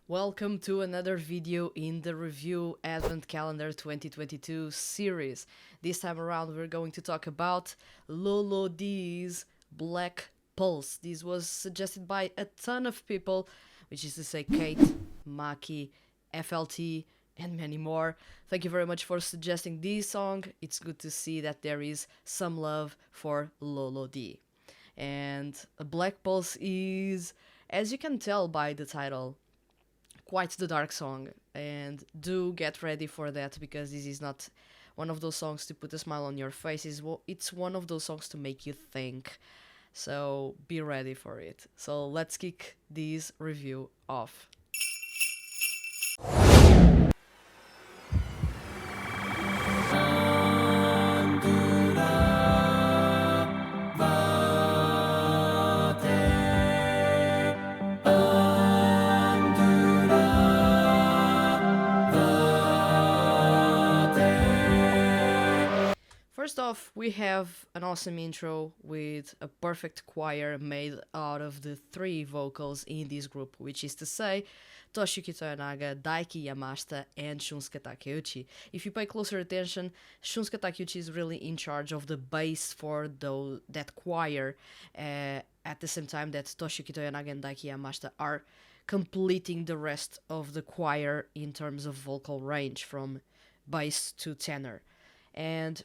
Welcome to another video in the Review Advent Calendar 2022 series. This time around we're going to talk about Louloudi's Black Pulse. This was suggested by a ton of people, which is to say Kate, Maki, FLT, and many more. Thank you very much for suggesting this song. It's good to see that there is some love for Louloudi. And Black Pulse is, as you can tell by the title, quite the dark song, and do get ready for that, because this is not one of those songs to put a smile on your face. It's one of those songs to make you think, so be ready for it. So let's kick this review off. First off, we have an awesome intro with a perfect choir made out of the three vocals in this group, which is to say Toshiyuki Toyonaga, Daiki Yamashita, and Shunsuke Takeuchi. If you pay closer attention, Shunsuke Takeuchi is really in charge of the bass for that choir, at the same time that Toshiyuki Toyonaga and Daiki Yamashita are completing the rest of the choir in terms of vocal range from bass to tenor. And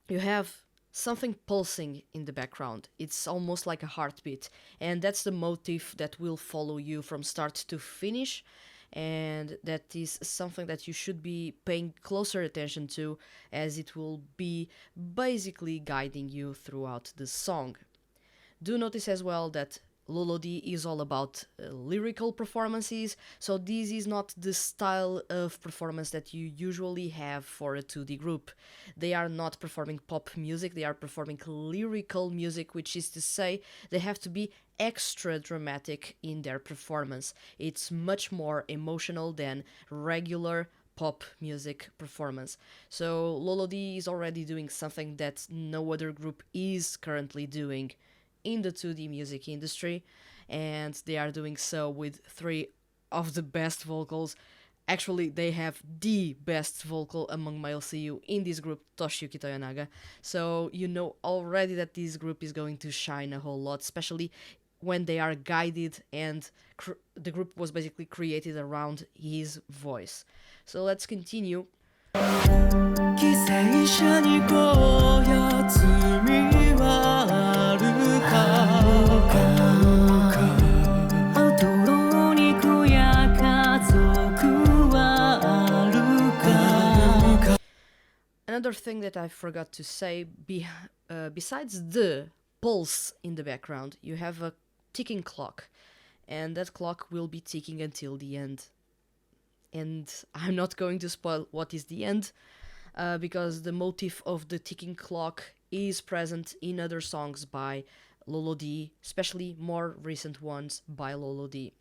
you have something pulsing in the background. It's almost like a heartbeat, and that's the motif that will follow you from start to finish, and that is something that you should be paying closer attention to, as it will be basically guiding you throughout the song. Do notice as well that Louloudi is all about lyrical performances, so this is not the style of performance that you usually have for a 2D group. They are not performing pop music, they are performing lyrical music, which is to say they have to be extra dramatic in their performance. It's much more emotional than regular pop music performance. So Louloudi is already doing something that no other group is currently doing in the 2D music industry, and they are doing so with three of the best vocals. Actually, they have the best vocal among male seiyuu in this group, Toshiyuki Toyonaga. So you know already that this group is going to shine a whole lot, especially when they are guided, and the group was basically created around his voice. So let's continue. Another thing that I forgot to say, besides the pulse in the background, you have a ticking clock, and that clock will be ticking until the end. And I'm not going to spoil what is the end, because the motif of the ticking clock is present in other songs by Louloudi, especially more recent ones by Louloudi.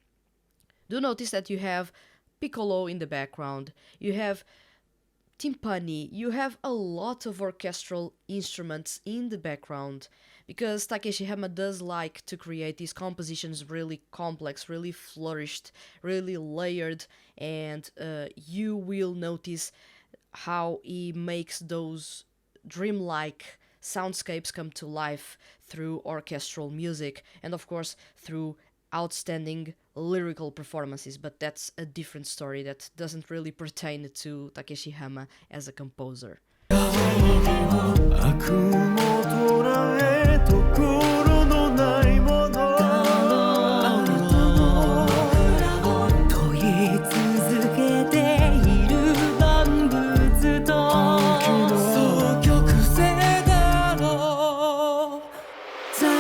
Do notice that you have piccolo in the background, you have timpani, you have a lot of orchestral instruments in the background, because Takeshi Hama does like to create these compositions really complex, really flourished, really layered, and you will notice how he makes those dreamlike soundscapes come to life through orchestral music, and of course through outstanding lyrical performances, but that's a different story that doesn't really pertain to Takeshi Hama as a composer.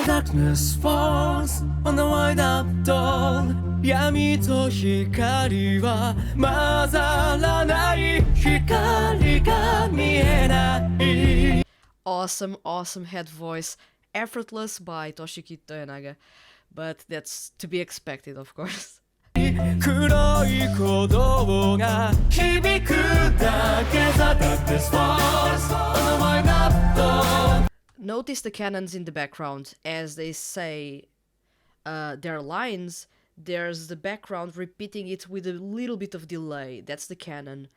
Darkness falls on the white up dawn. 闇と光は混ざらない。光が見えない。 Awesome head voice, effortless by Toshiyuki Toyonaga, but that's to be expected, of course. 黒い鼓動が響くだけさ。Darkness falls on the white up dawn. Notice the cannons in the background as they say their lines. there's the background repeating it with a little bit of delay. That's the canon.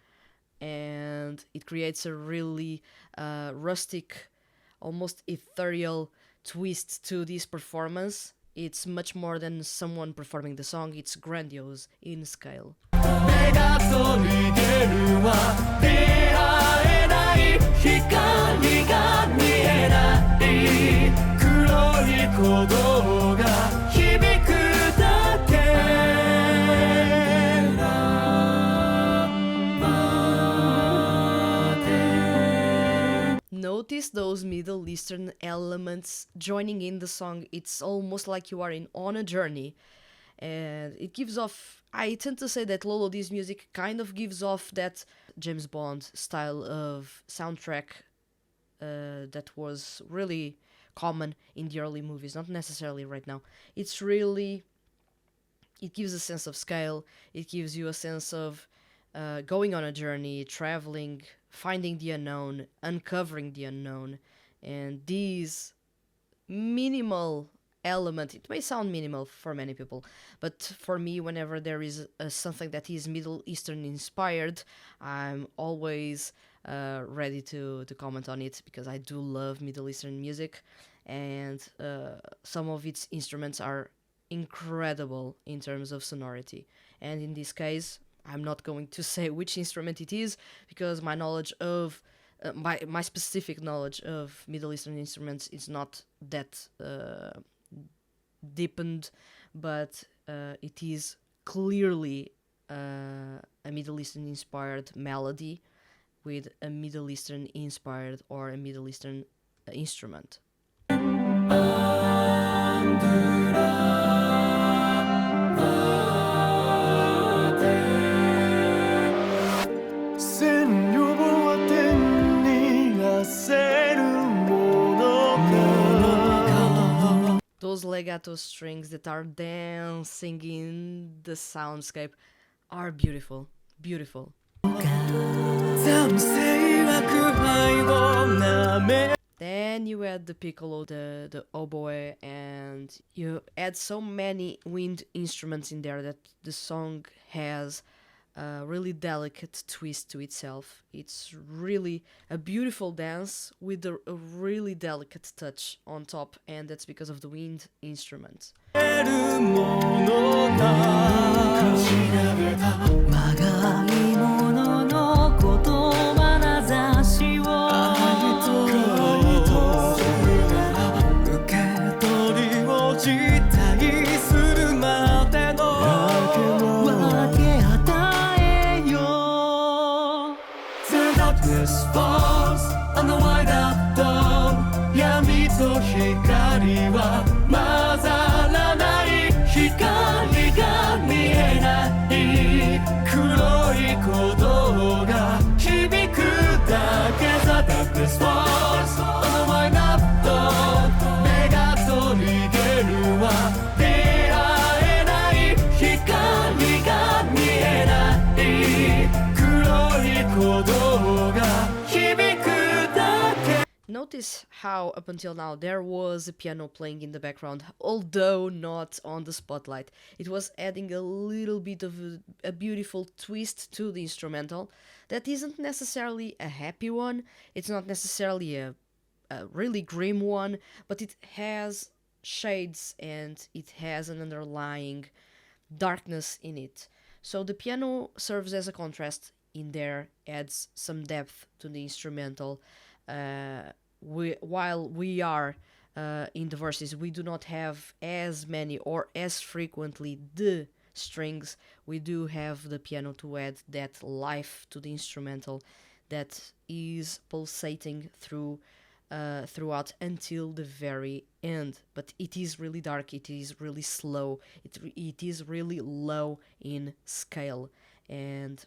And it creates a really rustic, almost ethereal twist to this performance. It's much more than someone performing the song, it's grandiose in scale. 目がそり出るわ出会えない光が見えない黒い鼓動が響くだけ Notice those Middle Eastern elements joining in the song. It's almost like you are on a journey. And it gives off, I tend to say that Louloudi's music kind of gives off that James Bond style of soundtrack that was really common in the early movies, not necessarily right now. It's really, it gives a sense of scale, it gives you a sense of going on a journey, traveling, finding the unknown, uncovering the unknown, and these minimal element, it may sound minimal for many people, but for me, whenever there is something that is Middle Eastern inspired, I'm always ready to comment on it, because I do love Middle Eastern music, and some of its instruments are incredible in terms of sonority. And in this case, I'm not going to say which instrument it is, because my knowledge of my specific knowledge of Middle Eastern instruments is not that deepened, but it is clearly a Middle Eastern inspired melody with a Middle Eastern inspired or a Middle Eastern instrument. Those legato strings that are dancing in the soundscape are beautiful, beautiful. Then you add the piccolo, the oboe, and you add so many wind instruments in there that the song has a really delicate twist to itself. It's really a beautiful dance with a really delicate touch on top, and that's because of the wind instruments. Falls on the white up dawn 闇と光は混ざらない光が見えない黒い鼓動が響くだけ The darkness falls on the white up dawn 目がそり出るわ出会えない光が見えない黒い鼓動が Notice how up until now there was a piano playing in the background, although not on the spotlight. It was adding a little bit of a beautiful twist to the instrumental that isn't necessarily a happy one, it's not necessarily a really grim one, but it has shades and it has an underlying darkness in it. So the piano serves as a contrast in there, adds some depth to the instrumental. While we are in the verses, we do not have as many or as frequently the strings. We do have the piano to add that life to the instrumental that is pulsating throughout until the very end. But it is really dark, it is really slow, it is really low in scale, and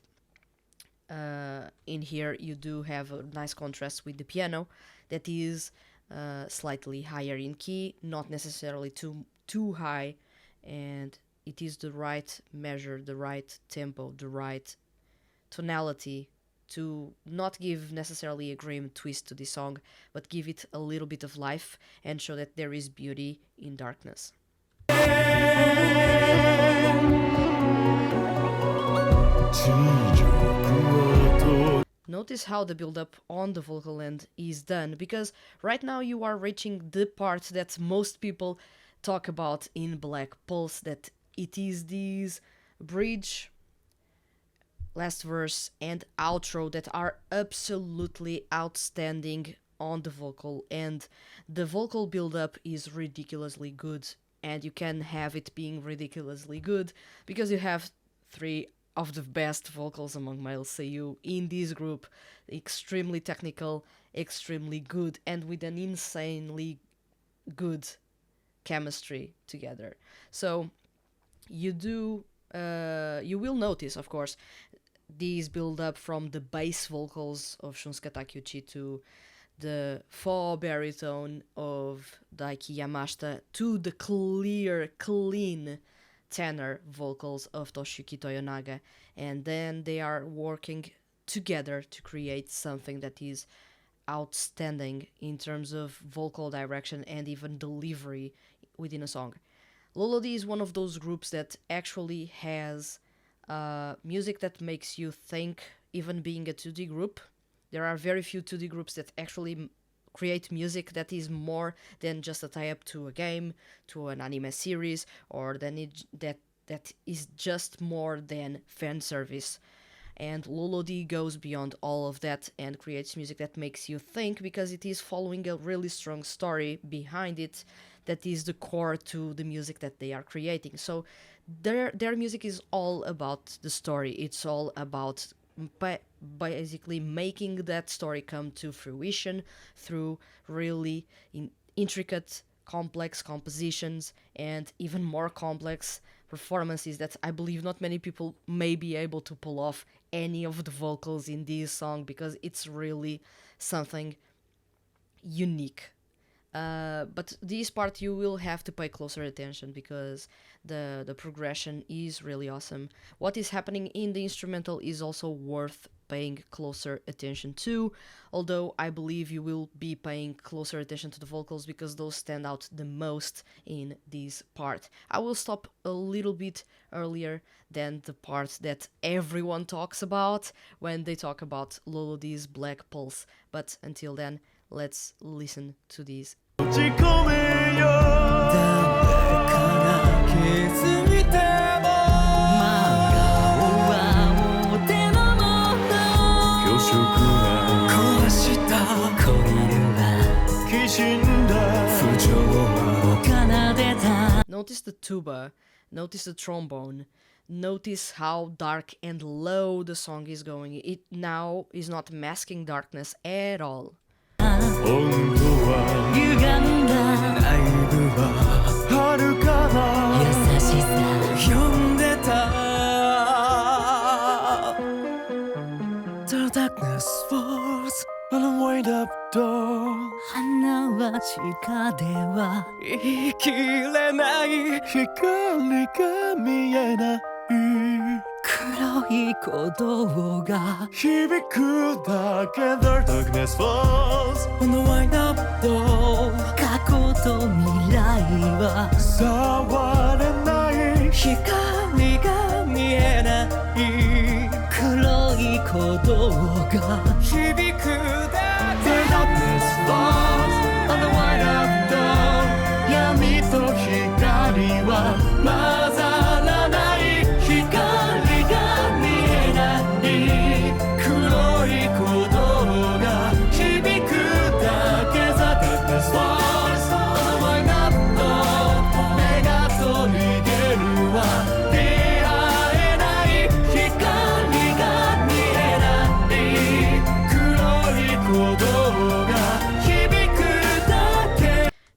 in here you do have a nice contrast with the piano that is slightly higher in key, not necessarily too high, and it is the right measure, the right tempo, the right tonality to not give necessarily a grim twist to the song, but give it a little bit of life and show that there is beauty in darkness. 地獄を Notice how the build-up on the vocal end is done, because right now you are reaching the part that most people talk about in Black Pulse, that it is this bridge, last verse, and outro that are absolutely outstanding on the vocal, and the vocal build-up is ridiculously good, and you can have it being ridiculously good because you have three of the best vocals among male seiyuu in this group, extremely technical, extremely good, and with an insanely good chemistry together. So you will notice, of course, these build up from the bass vocals of Shunsuke Takeuchi to the faux baritone of Daiki Yamashita to the clear, clean tenor vocals of Toshiyuki Toyonaga, and then they are working together to create something that is outstanding in terms of vocal direction and even delivery within a song. Louloudi is one of those groups that actually has music that makes you think, even being a 2D group. There are very few 2D groups that actually create music that is more than just a tie-up to a game, to an anime series, or that is just more than fan service. And Louloudi goes beyond all of that and creates music that makes you think, because it is following a really strong story behind it that is the core to the music that they are creating. So their music is all about the story. It's all about basically making that story come to fruition through really intricate, complex compositions and even more complex performances that I believe not many people may be able to pull off any of the vocals in this song, because it's really something unique. But this part you will have to pay closer attention, because the progression is really awesome. What is happening in the instrumental is also worth paying closer attention to, although I believe you will be paying closer attention to the vocals because those stand out the most in this part. I will stop a little bit earlier than the part that everyone talks about when they talk about Louloudi's Black Pulse, but until then, let's listen to these. 落ち込めよ誰から気づいてもまだ終手のもの虚飾が壊した恋はきしんだ不条を奏でた Notice the tuba, notice the trombone, notice how dark and low the song is going. It now is not masking darkness at all. 本当は歪んだ内部は遥かな優しさ呼んでた The darkness falls on a wide up door 花は地下では言い切れない光が見えない黒い鼓動が響くだけ The darkness falls on the wind up door 過去と未来は触れない光が見えない黒い鼓動が響くだけ The darkness falls on the wind up door 闇と光は混ざらない光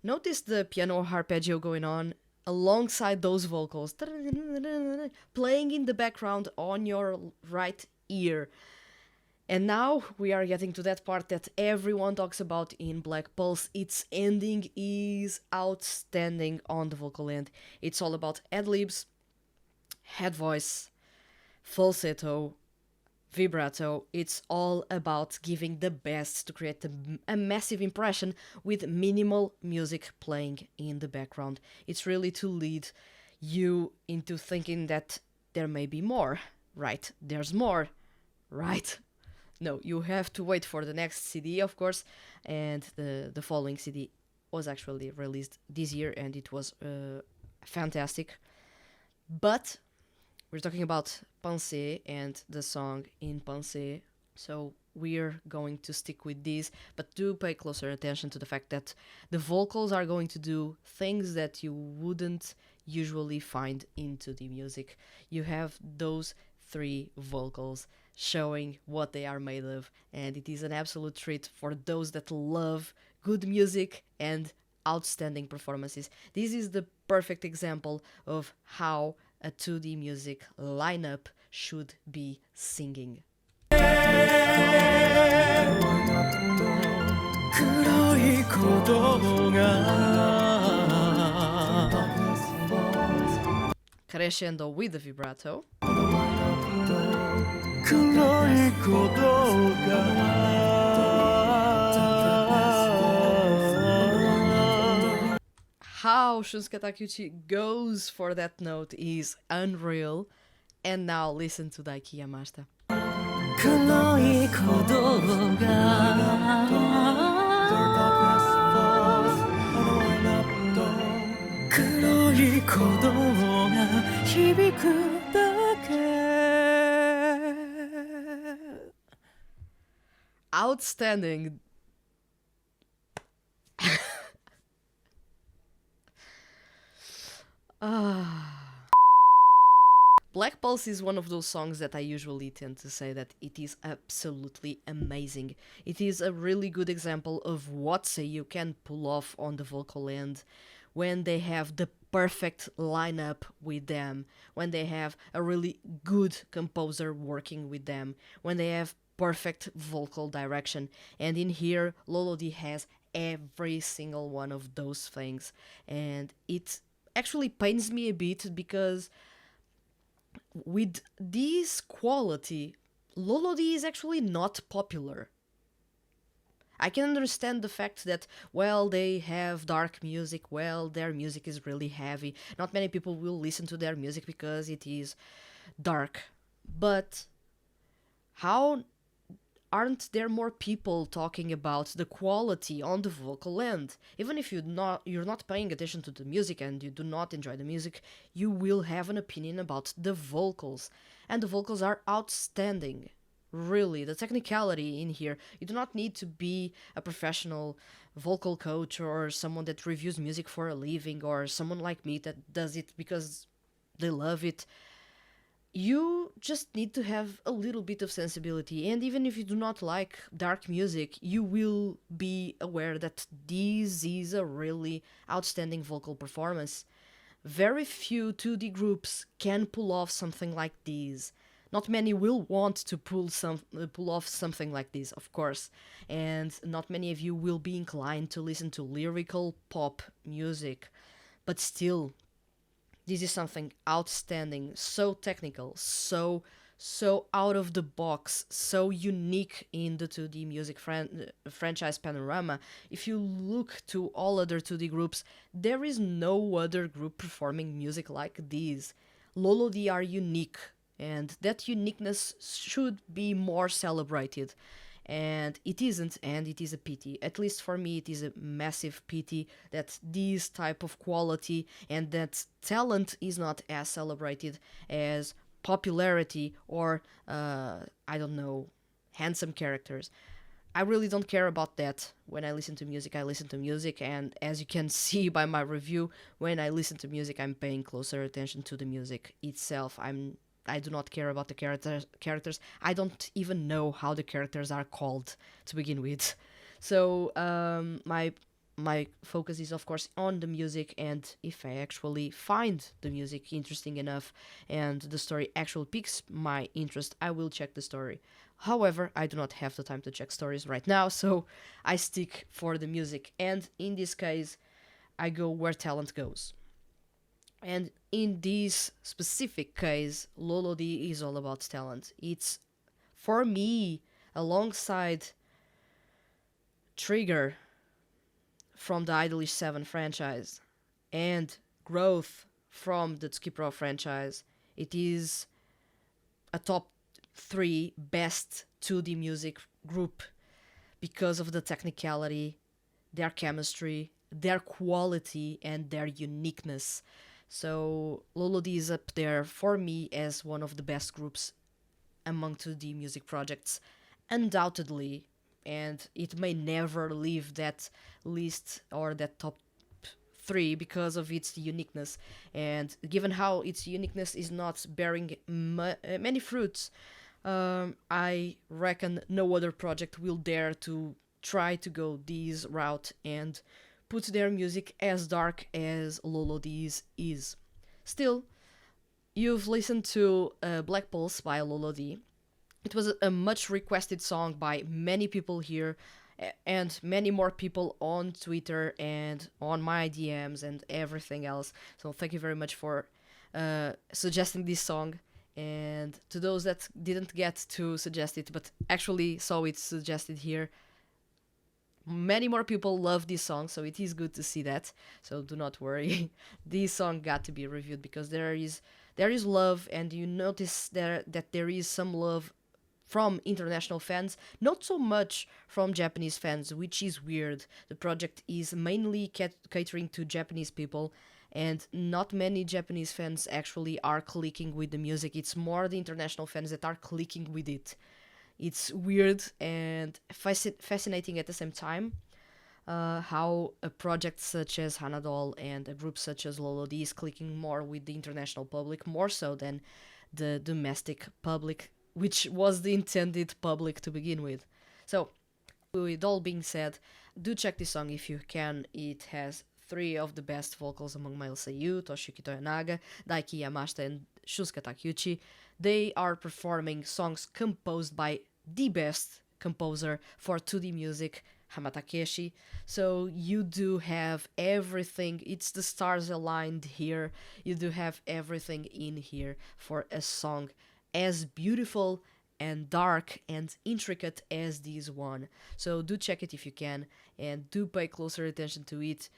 Notice the piano arpeggio going on alongside those vocals, playing in the background on your right ear. And now we are getting to that part that everyone talks about in Black Pulse. Its ending is outstanding on the vocal end. It's all about ad-libs, head voice, falsetto, vibrato. It's all about giving the best to create a massive impression with minimal music playing in the background. It's really to lead you into thinking that there may be more, right? There's more, right? No, you have to wait for the next CD, of course, and the following CD was actually released this year, and it was fantastic. But we're talking about Pensée and the song in Pensée, so we're going to stick with this, but do pay closer attention to the fact that the vocals are going to do things that you wouldn't usually find into the music. You have those three vocals showing what they are made of, and it is an absolute treat for those that love good music and outstanding performances. This is the perfect example of how a 2D music lineup should be singing. 黒い鼓動が Crescendo with the vibrato. 黒い鼓動が How Shunsuke Takeuchi goes for that note is unreal. And now listen to Daiki Yamashita. 黒い鼓動が黒い鼓動が響くだけ Outstanding. Black Pulse is one of those songs that I usually tend to say that it is absolutely amazing. It is a really good example of what seiyuu can pull off on the vocal end when they have the perfect lineup with them, when they have a really good composer working with them, when they have perfect vocal direction. And in here, Louloudi has every single one of those things. And it actually pains me a bit because with this quality, Louloudi is actually not popular. I can understand the fact that, well, they have dark music, well, their music is really heavy. Not many people will listen to their music because it is dark. But how aren't there more people talking about the quality on the vocal end? Even if you're not paying attention to the music and you do not enjoy the music, you will have an opinion about the vocals. And the vocals are outstanding. Really, the technicality in here. You do not need to be a professional vocal coach or someone that reviews music for a living or someone like me that does it because they love it. You just need to have a little bit of sensibility, and even if you do not like dark music, you will be aware that this is a really outstanding vocal performance. Very few 2D groups can pull off something like this. Not many will want to pull off something like this, of course, and not many of you will be inclined to listen to lyrical pop music, but still, this is something outstanding, so technical, so out of the box, so unique in the 2D music franchise panorama. If you look to all other 2D groups, there is no other group performing music like this. Louloudi are unique, and that uniqueness should be more celebrated. And it isn't, and it is a pity. At least for me, it is a massive pity that this type of quality and that talent is not as celebrated as popularity or, I don't know, handsome characters. I really don't care about that. When I listen to music, I listen to music, and as you can see by my review, when I listen to music, I'm paying closer attention to the music itself. I do not care about the characters. I don't even know how the characters are called to begin with. So my focus is of course on the music, and if I actually find the music interesting enough and the story actually piques my interest, I will check the story. However, I do not have the time to check stories right now, so I stick for the music, and in this case, I go where talent goes. And in this specific case, Louloudi is all about talent. It's, for me, alongside Trigger from the Idolish 7 franchise and Growth from the Tsukipro franchise. It is a top 3 best 2D music group because of the technicality, their chemistry, their quality, and their uniqueness. So Louloudi is up there for me as one of the best groups among 2D music projects, undoubtedly, and it may never leave that list or that top 3 because of its uniqueness. And given how its uniqueness is not bearing many fruits, I reckon no other project will dare to try to go this route and put their music as dark as Louloudi's is. Still, you've listened to Black Pulse by Louloudi. It was a much requested song by many people here and many more people on Twitter and on my DMs and everything else. So thank you very much for suggesting this song. And to those that didn't get to suggest it but actually saw it suggested here, many more people love this song, so it is good to see that. So do not worry. This song got to be reviewed because there is love, and you notice that there is some love from international fans, not so much from Japanese fans, which is weird. The project is mainly catering to Japanese people, and not many Japanese fans actually are clicking with the music. It's more the international fans that are clicking with it. It's weird and fascinating at the same time, how a project such as Hana-doll and a group such as Louloudi is clicking more with the international public, more so than the domestic public, which was the intended public to begin with. So, with all being said, do check this song if you can. It has 3 of the best vocals among male seiyuu, Toshiyuki Toyonaga, Daiki Yamashita, and Shusuke Takeuchi. They are performing songs composed by the best composer for 2D music, Hama Takeshi. So you do have everything. It's the stars aligned here. You do have everything in here for a song as beautiful and dark and intricate as this one. So do check it if you can, and do pay closer attention to it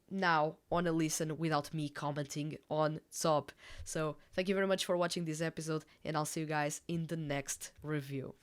now on a listen without me commenting on top. So thank you very much for watching this episode, and I'll see you guys in the next review.